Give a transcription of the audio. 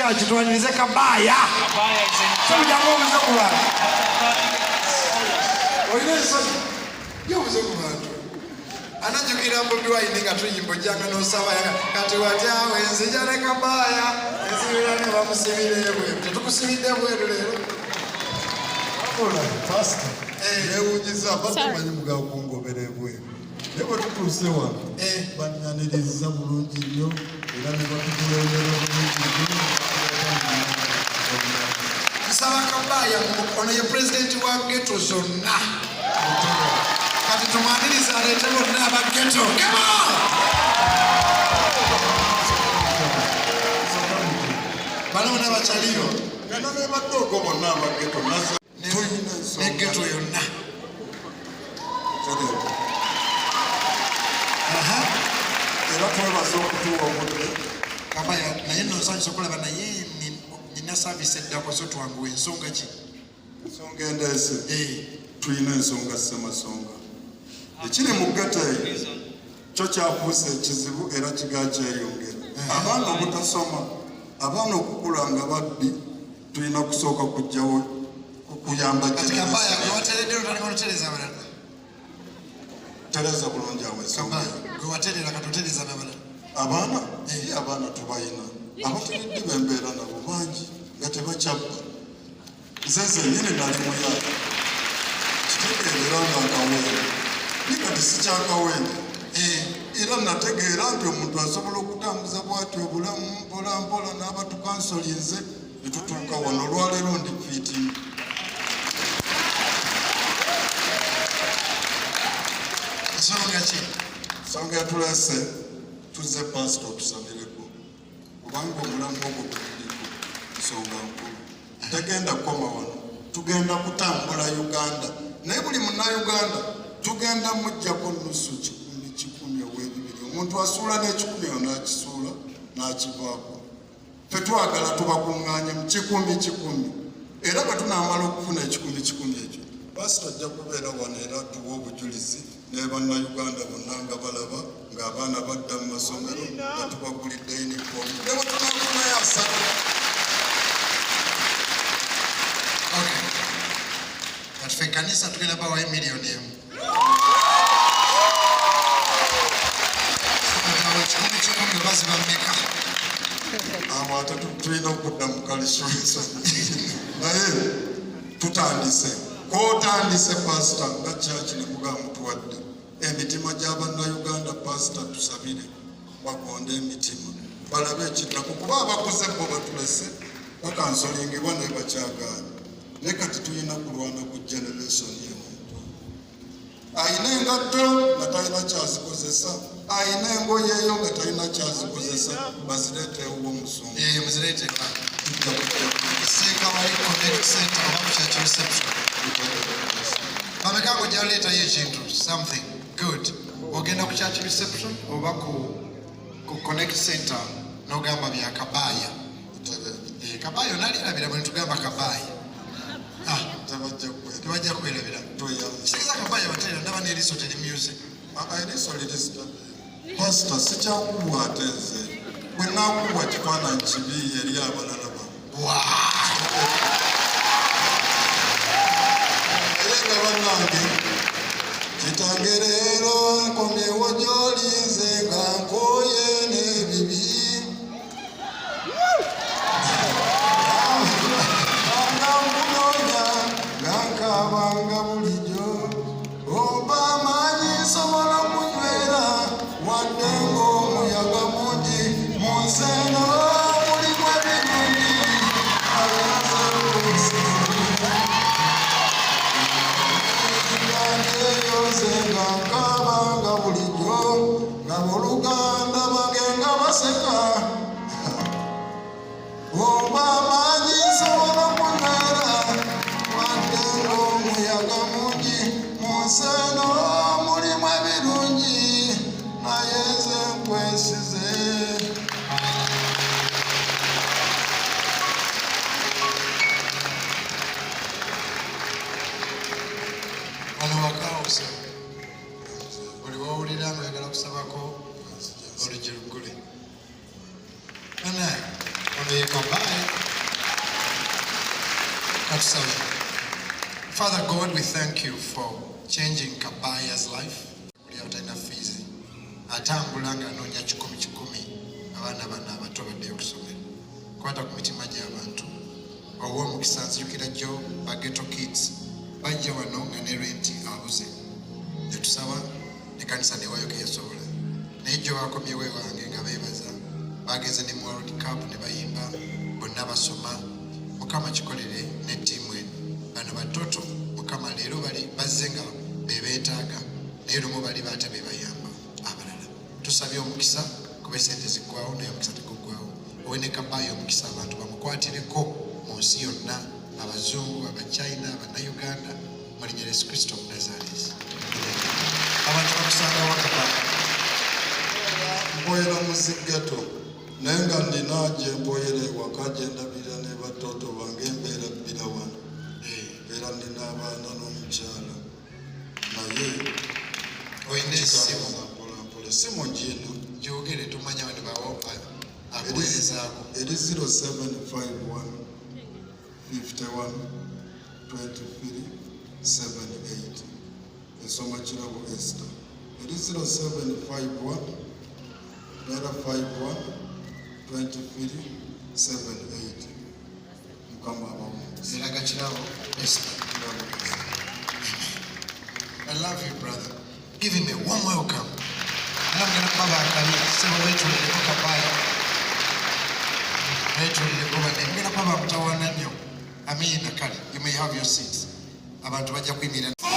church tuanilize Kabaaya. Kabaaya is in Tujamu mzokula. Oineso. Yo mzokula. Anajukira Bobi Wine nga tuyimbo janga no sawa kati watyawe nzijane Kabaaya. Ezibirane bamusibire bwe. Tukusibide bwe lero. Ola pastor. Ewujiza bakumanyi mugabo kungobere bwe. Nebo tutuse wano. Banyaniriza bulungi nnyo era ne batukulembera bulungi nnyo. Nsaba Kabaaya ono ye president wa ghetto zonna. Kati tumwaniriza aleete bonna aba ghetto. Come on! Bano n'abakaliyo. Gano ne badogo bonna aba ghetto nasa. Ne ghetto yonna. Era twebaza okutuwa obudde. Kabaaya naye nno nsanyusa okulaba naye nina service eddako so twanguwa ensonga ki? Ensonga endeese. Tuyina ensonga ssemasonga. Ekiri mu ghetto eyo kyo kyafuusa ekizibu era kiga kyeyongera. Abaana obutasoma, abaana okukula nga babbi, tuyina kusooka kujjawo kuyamba kati Kabaaya gwe wateredde olutandika olutereza abalala. Tereza bulungi awo ensonga. Gwe waterera katotereza n'abalala. Abaana tubayina. Abateredde bembeera nabo bangi nga tebakyabba. Nze nnyini nali muyaaka. Kitegeera nga nkawende. Nikati sikyakawende. Era nategeera nti omuntu asobola okutambuza bw'atyo obulamu mpola mpola n'abatukansolinze ne tutuuka wano olwaleero ndi fiitingi. Ensonga ki? Ensonga yatuleese tuzze pasito otusabireko kubanga omulamu ogwo guliko nsonga nkulu. Tegenda kukoma wano, tugenda kutambula Uganda naye buli munnayuganda tugenda mujjako nusu kikumi ow'ebibiri. Omuntu asuula n'ekikumi eyo n'akisuula n'akivaako. Ffe twagala tubakuŋŋaanye mu kikumi era bwe tunaamala okufuna ekikumi ekyo pasito ajja kubeera wano era tuwa obujulizi ne bannayuganda bonna nga balaba ng'abaana badda mu masomero nga tubagulidde yunifoomu ne bwe tunafunayo asatu. Kati ffe ekkanisa tugenda bawayo miliyoni emu. Kikumi baziba mmeka? Awo ate tulina okudda mu kalisonsa naye tutandise k'otandise pasita nga kyaki ne mugamba mutuwadde emitima gy'abannayuganda pasita tusabire bagonde emitima balabe ekiddako kuba abakuze bo batulese bakansolingibwa naye bakyagaana naye kati tulina kulwana ku generation y'omuntu ayina engatto nga talina kyazikozesa ayina engoyeeyo nga talina kyazikozesa bazireetewo omusungu muzireeteka seeka wali connect center oba ku church reception bameka ng'ojja leetayo ekintu something good ogenda ku church reception oba ku connect center n'ogamba bya Kabaaya. Kabaaya onaalirabira bwe ntugamba Kabaaya tebajja kwerabira. Kitegeeza Kabaaya bateera ndaba n'eriiso terimuze. Eriiso lirisita pasita sikyakuwa ate nze bwe naakuwa kifaananyi kibi eri abalala era bannange kitange leero nkomyewo gy'olinze nga nkooye n'ebibi nga nkunoonya nga nkaabanga bulijjo ompa amaanyi nsobola kunywera wadde ng'omuyaga mungi mu nsi eno mulimu ebirungi nga nkabanga bulijjo nga boluganda bagenga baseka omba amaanyi nsobola kunywera wadde ng'omuyaga mungi mu nsi eno mulimu ebirungi naye nze nkwesize. Oli wawulira ng'oyagala kusabako oluggi luggule. Ono ye Kabaaya. Father God, we thank you for changing Kabaaya's life. We have done fees. Atambulanga nonya chikumi abana bana abato badde okusomera. Kwata ku mitima gy'abantu. Owo mukisanzi yukira jo bageto kids. Bajja wano nga ne renti abuze. Yetusaba ne kanisa ne wayo ke yasobola. Naye jo wakomyewo ewange nga beebaza. Bageze ne mu World Cup ne bayimba bonna basoma. Mukama kikolere ne tiimu eno. Bano batoto Mukama leero bali bazze nga bebeetaaga naye lumu bali baate bebayamba abalala. Tusabye omukisa kuba esente ziggwawo naye omukisa teguggwawo. Owe ne Kabaaya omukisa abantu bamukwatireko mu nsi yonna, abazungu, abachina, abannayuganda, mu linnya lya Yesu Kristo Omunnazaaleesi. Abantu bakusanga wa Kabaaya. Mboyera muzigeto naye nga nina gye mboyera ewaka gye ndabira ne batoto bange embeera bbira wano. Era nina abaana n'omukyala naye oyina essimu mpolampola simu ngino gyogere tumanya bano bawo akuweerezaako eri 0751 51 23 78 esoma kirabo Esther eri 0751 51 23 78 Mukama abamuzi eraga kirabo Esther. I love you, brother. Give him a warm welcome. And I'm going to cover Akali. Say, wait till the Kabaaya. Wait till the Kabaaya. I'm going to cover Mtawananyo. I mean, Akali, you may have your seats. Abantu bajja kuyimira.